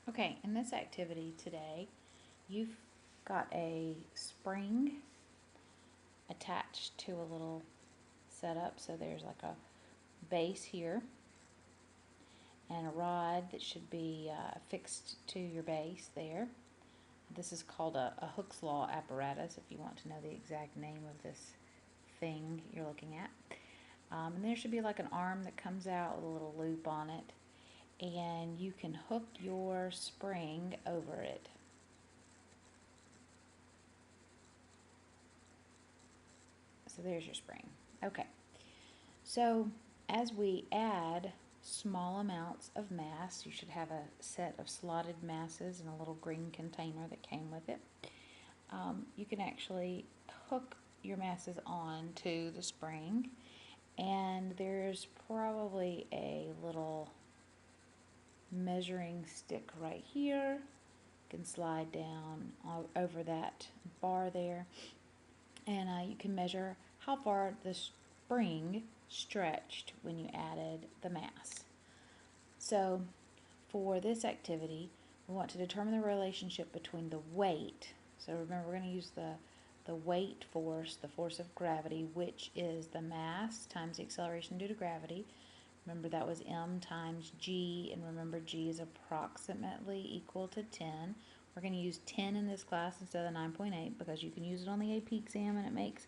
Okay, in this activity today, you've got a spring attached to a little setup. So there's like a base here and a rod that should be fixed to your base there. This is called a Hooke's Law apparatus, if you want to know the exact name of this thing you're looking at. And there should be like an arm that comes out with a little loop on it, and you can hook your spring over it. So there's your spring. Okay, so as we add small amounts of mass, you should have a set of slotted masses in a little green container that came with it. You can actually hook your masses on to the spring, and there's probably a little measuring stick right here. You can slide down over that bar there, and you can measure how far the spring stretched when you added the mass. So for this activity, we want to determine the relationship between the weight. So remember, we're going to use the weight force, the force of gravity, which is the mass times the acceleration due to gravity. Remember, that was m times g, and remember, g is approximately equal to 10. We're going to use 10 in this class instead of 9.8 because you can use it on the AP exam, and it makes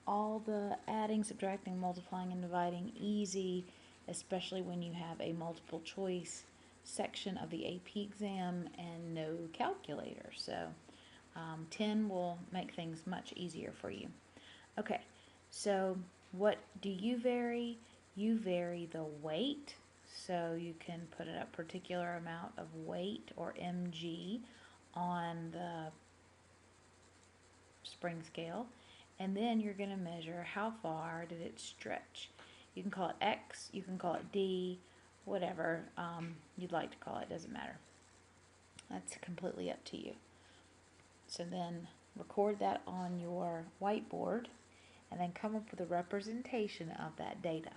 all the adding, subtracting, multiplying, and dividing easy, especially when you have a multiple choice section of the AP exam and no calculator. So 10 will make things much easier for you. Okay, so what do you vary? You vary the weight, so you can put a particular amount of weight, or mg, on the spring scale, and then you're going to measure how far did it stretch. You can call it X, you can call it D, whatever you'd like to call it, doesn't matter. That's completely up to you. So then record that on your whiteboard, and then come up with a representation of that data.